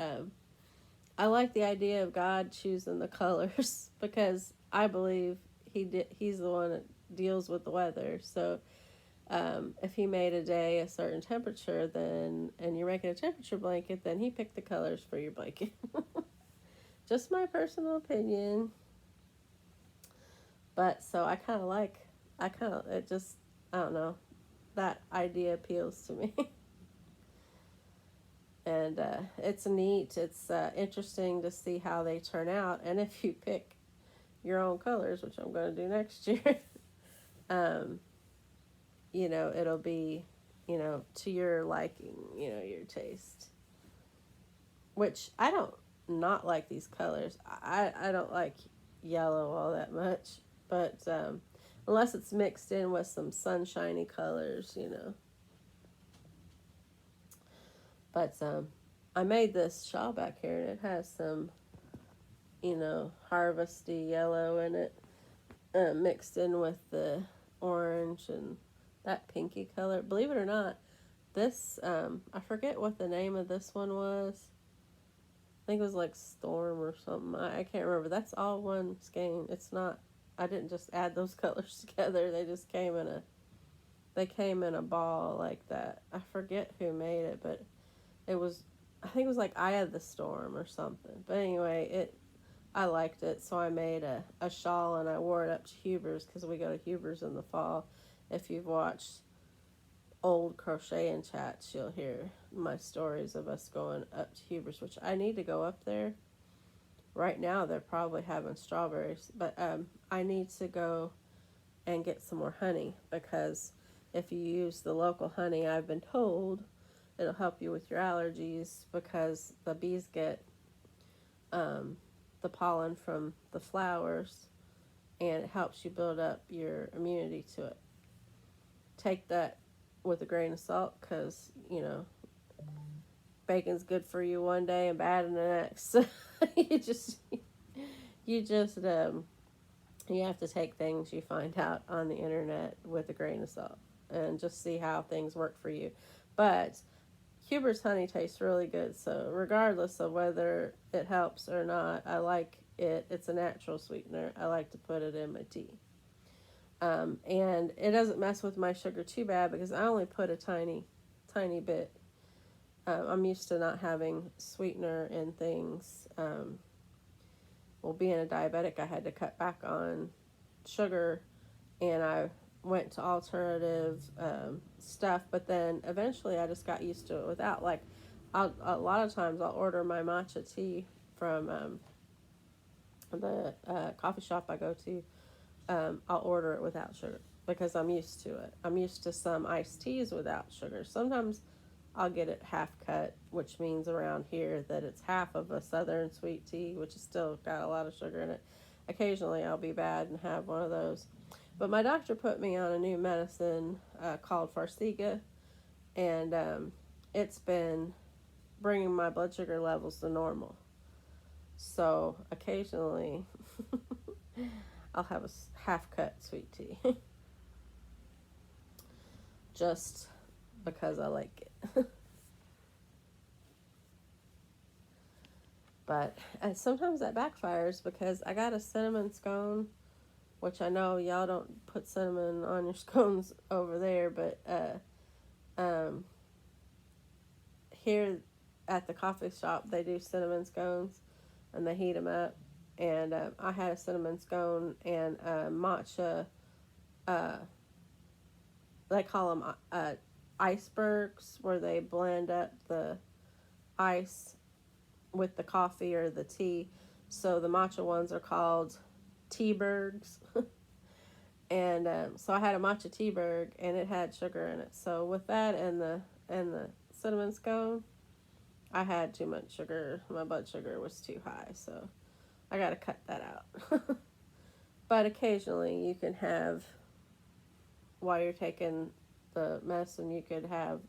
I like the idea of God choosing the colors because I believe he's the one that deals with the weather. So if he made a day a certain temperature, and you're making a temperature blanket, then he picked the colors for your blanket. Just my personal opinion. But so I don't know, that idea appeals to me. And it's neat. It's interesting to see how they turn out. And if you pick your own colors, which I'm going to do next year, it'll be, to your liking, your taste. Which I don't not like these colors. I don't like yellow all that much. But unless it's mixed in with some sunshiny colors, But I made this shawl back here, and it has some, harvesty yellow in it, mixed in with the orange and that pinky color. Believe it or not, this, I forget what the name of this one was. I think it was like Storm or something. I can't remember. That's all one skein. It's not, I didn't just add those colors together. They just came in a ball like that. I forget who made it, but I think it was like Eye of the Storm or something. But anyway, I liked it, so I made a shawl, and I wore it up to Huber's because we go to Huber's in the fall. If you've watched old crocheting chats, you'll hear my stories of us going up to Huber's, which I need to go up there. Right now, they're probably having strawberries, but I need to go and get some more honey, because if you use the local honey, I've been told it'll help you with your allergies, because the bees get the pollen from the flowers, and it helps you build up your immunity to it. take that with a grain of salt, because, bacon's good for you one day and bad in the next. So you just, you just, you have to take things you find out on the internet with a grain of salt and just see how things work for you. But Huber's honey tastes really good, so regardless of whether it helps or not, I like it. It's a natural sweetener. I like to put it in my tea. And it doesn't mess with my sugar too bad because I only put a tiny, tiny bit. I'm used to not having sweetener in things. Well, being a diabetic, I had to cut back on sugar, and I went to alternative stuff, but then eventually I just got used to it without. Like, a lot of times I'll order my matcha tea from the coffee shop I go to. I'll order it without sugar because I'm used to it. I'm used to some iced teas without sugar. Sometimes I'll get it half cut, which means around here that it's half of a southern sweet tea, which has still got a lot of sugar in it. Occasionally I'll be bad and have one of those. But my doctor put me on a new medicine called Farxiga, and it's been bringing my blood sugar levels to normal. So occasionally I'll have a half-cut sweet tea. Just because I like it. But sometimes that backfires because I got a cinnamon scone, which I know y'all don't put cinnamon on your scones over there, but here at the coffee shop they do cinnamon scones and they heat them up. And I had a cinnamon scone and matcha, they call them icebergs, where they blend up the ice with the coffee or the tea. So the matcha ones are called teabergs. And so I had a matcha teaberg, and it had sugar in it. So with that and the cinnamon scone, I had too much sugar. My blood sugar was too high, so I got to cut that out. But occasionally you can have, while you're taking the medicine, you could have,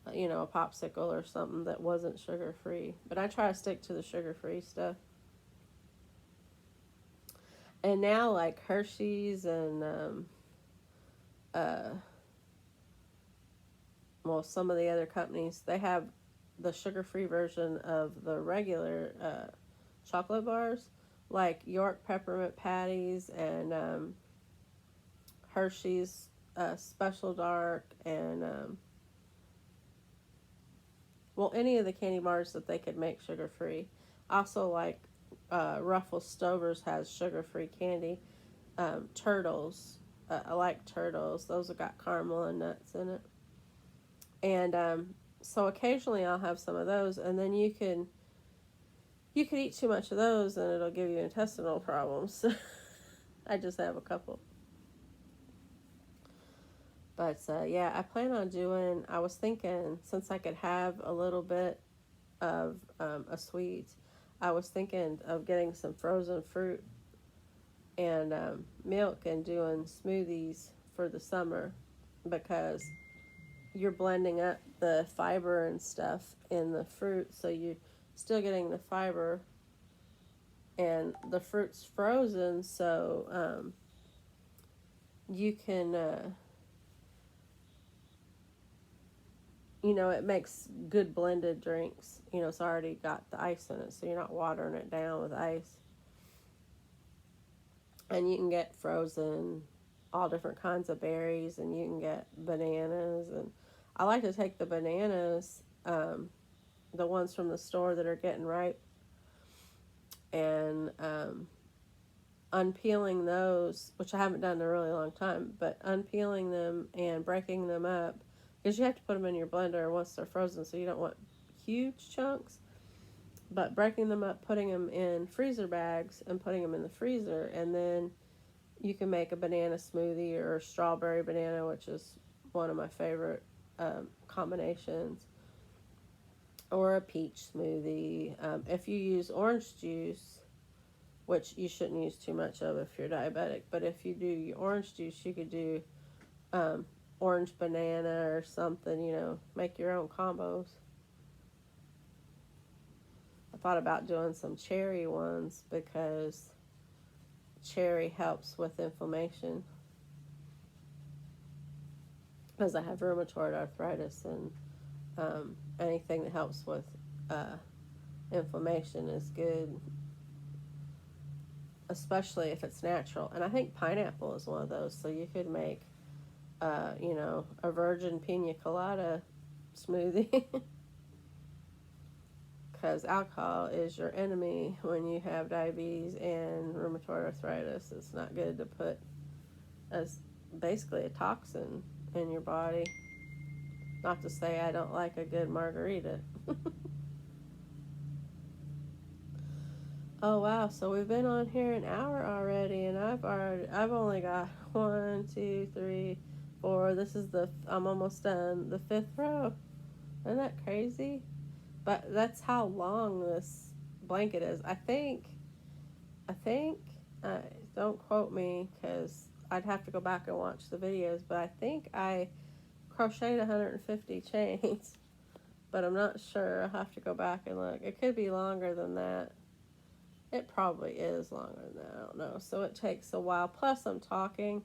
a popsicle or something that wasn't sugar-free. But I try to stick to the sugar-free stuff. And now, like Hershey's and, some of the other companies, they have the sugar-free version of the regular chocolate bars, like York Peppermint Patties and Hershey's Special Dark, and any of the candy bars that they could make sugar-free. Also, like Ruffles Stover's has sugar-free candy. Turtles, I like Turtles. Those have got caramel and nuts in it. And so occasionally I'll have some of those, and then you could eat too much of those and it'll give you intestinal problems. I just have a couple. But yeah, I plan on I was thinking, since I could have a little bit of a sweet, I was thinking of getting some frozen fruit and milk and doing smoothies for the summer, because you're blending up the fiber and stuff in the fruit, so you're still getting the fiber, and the fruit's frozen, so you can, it makes good blended drinks. It's already got the ice in it, so you're not watering it down with ice. And you can get frozen all different kinds of berries, and you can get bananas. And I like to take the bananas, the ones from the store that are getting ripe, and unpeeling those, which I haven't done in a really long time, but unpeeling them and breaking them up, because you have to put them in your blender once they're frozen, so you don't want huge chunks. But breaking them up, putting them in freezer bags, and putting them in the freezer, and then you can make a banana smoothie or strawberry banana, which is one of my favorite combinations, or a peach smoothie. If you use orange juice, which you shouldn't use too much of if you're diabetic, but if you do your orange juice, you could do orange banana or something, make your own combos. I thought about doing some cherry ones because cherry helps with inflammation. Because I have rheumatoid arthritis, and anything that helps with inflammation is good, especially if it's natural. And I think pineapple is one of those. So you could make, a virgin pina colada smoothie. Because alcohol is your enemy when you have diabetes and rheumatoid arthritis. It's not good to put as basically a toxin in your body. Not to say I don't like a good margarita. Oh wow, so we've been on here an hour already, and I've only got 1, 2, 3, 4. I'm almost done the 5th row. Isn't that crazy? But that's how long this blanket is. I think, don't quote me because I'd have to go back and watch the videos, but I think I crocheted 150 chains, but I'm not sure. I'll have to go back and look. It could be longer than that. It probably is longer than that. I don't know. So it takes a while. Plus, I'm talking.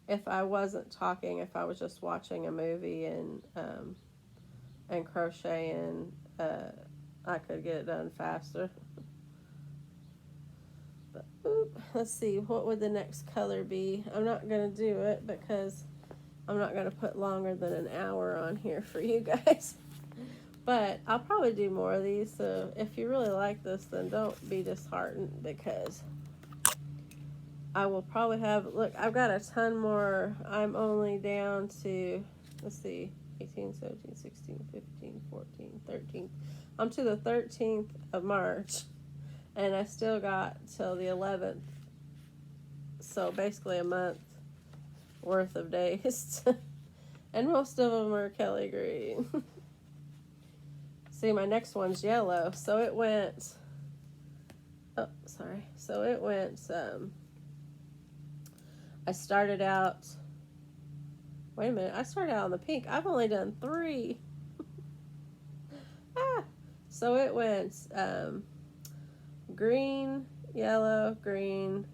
If I wasn't talking, if I was just watching a movie and crocheting, I could get it done faster. But let's see, what would the next color be? I'm not gonna do it because I'm not gonna put longer than an hour on here for you guys. But I'll probably do more of these, so if you really like this, then don't be disheartened, because I will probably have, look, I've got a ton more. I'm only down to, let's see, 18, 17, 16, 15, 14, 13. I'm to the 13th of March, and I still got till the 11th. So basically a month worth of days. And most of them are Kelly green. See, my next one's yellow. So it went, I started out, wait a minute, I started out on the pink. I've only done 3. So it went green, yellow, green,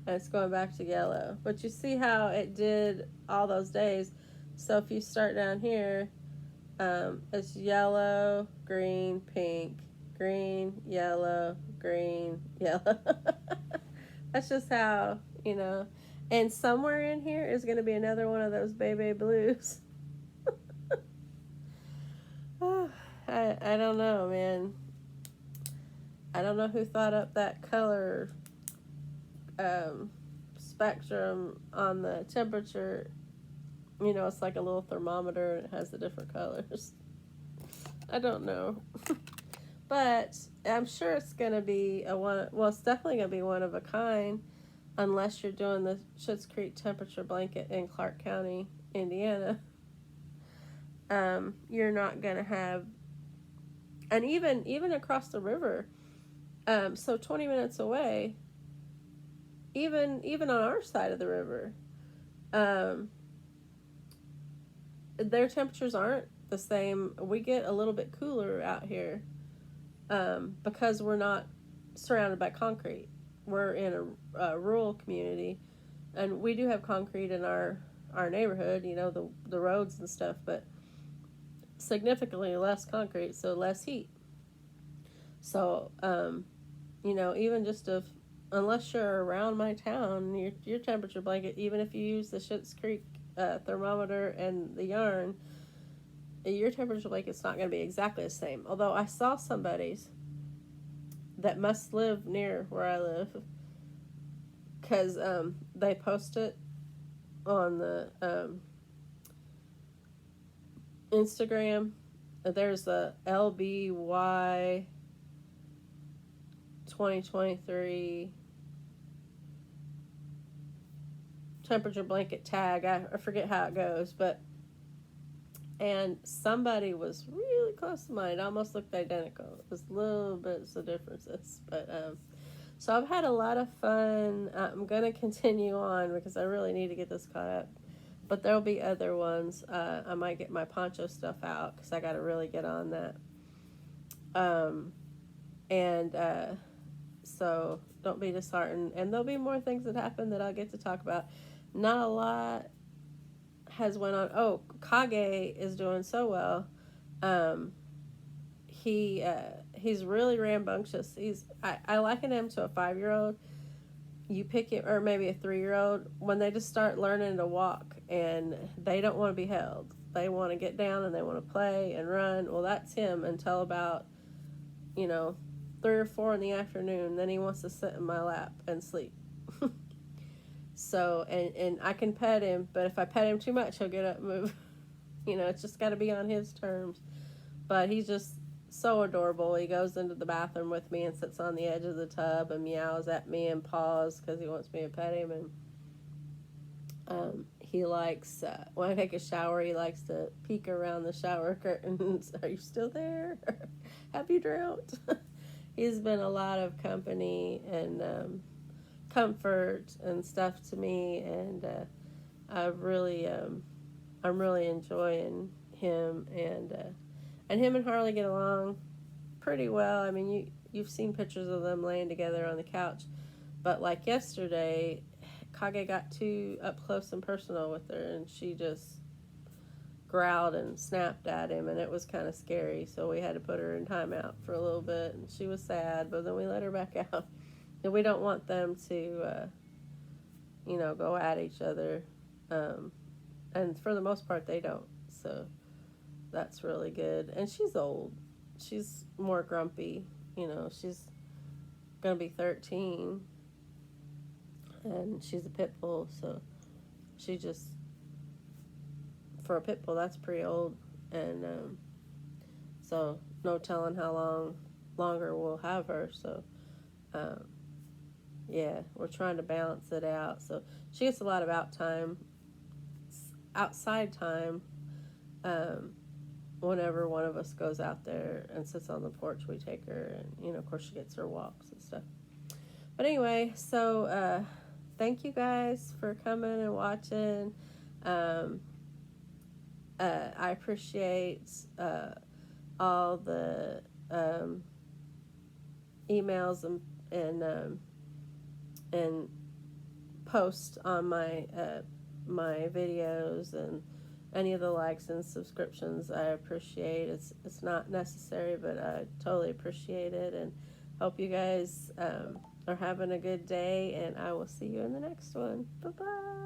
and it's going back to yellow. But you see how it did all those days. So if you start down here, it's yellow, green, pink, green, yellow, green, yellow. That's just how, And somewhere in here is going to be another one of those baby blues. I don't know, man. I don't know who thought up that color spectrum on the temperature. It's like a little thermometer and it has the different colors. I don't know. But I'm sure it's going to be it's definitely going to be one of a kind, unless you're doing the Schitt's Creek temperature blanket in Clark County, Indiana. You're not going to have, and even across the river, so 20 minutes away, even on our side of the river, their temperatures aren't the same. We get a little bit cooler out here because we're not surrounded by concrete. We're in a rural community, and we do have concrete in our neighborhood, the roads and stuff, but significantly less concrete, so less heat. So, even just unless you're around my town, your temperature blanket, even if you use the Schitt's Creek thermometer and the yarn, your temperature blanket's not going to be exactly the same. Although I saw somebody's that must live near where I live, because they post it on the Instagram. There's a LBY 2023 temperature blanket tag. I forget how it goes, and somebody was really close to mine. It almost looked identical. There's little bits of differences, but so I've had a lot of fun. I'm gonna continue on because I really need to get this caught up. But there'll be other ones. I might get my poncho stuff out because I got to really get on that. And so don't be disheartened. And there'll be more things that happen that I'll get to talk about. Not a lot has went on. Oh, Kage is doing so well. He's really rambunctious. I liken him to a 5-year-old. You pick it, or maybe a 3-year-old, when they just start learning to walk and they don't want to be held. They want to get down and they want to play and run. Well, that's him until about, 3 or 4 in the afternoon. Then he wants to sit in my lap and sleep. So, and I can pet him, but if I pet him too much, he'll get up and move. It's just got to be on his terms. But he's just so adorable. He goes into the bathroom with me and sits on the edge of the tub and meows at me and paws because he wants me to pet him. And he likes, when I take a shower, he likes to peek around the shower curtains. Are you still there? Have you drowned? He's been a lot of company and comfort and stuff to me, and I'm really enjoying him, and him and Harley get along pretty well. I mean, you've seen pictures of them laying together on the couch, but like yesterday, Kage got too up close and personal with her, and she just growled and snapped at him, and it was kind of scary, so we had to put her in timeout for a little bit, and she was sad, but then we let her back out. And we don't want them to, go at each other. And for the most part, they don't. So that's really good. And she's old. She's more grumpy. She's going to be 13. And she's a pit bull. So she just, for a pit bull, that's pretty old. And so no telling how longer we'll have her. So, yeah, we're trying to balance it out. So she gets a lot of outside time. Whenever one of us goes out there and sits on the porch, we take her, and of course she gets her walks and stuff. But anyway, so thank you guys for coming and watching. I appreciate all the emails and post on my my videos, and any of the likes and subscriptions. I appreciate. It's not necessary, but I totally appreciate it, and hope you guys are having a good day, and I will see you in the next one. Bye bye.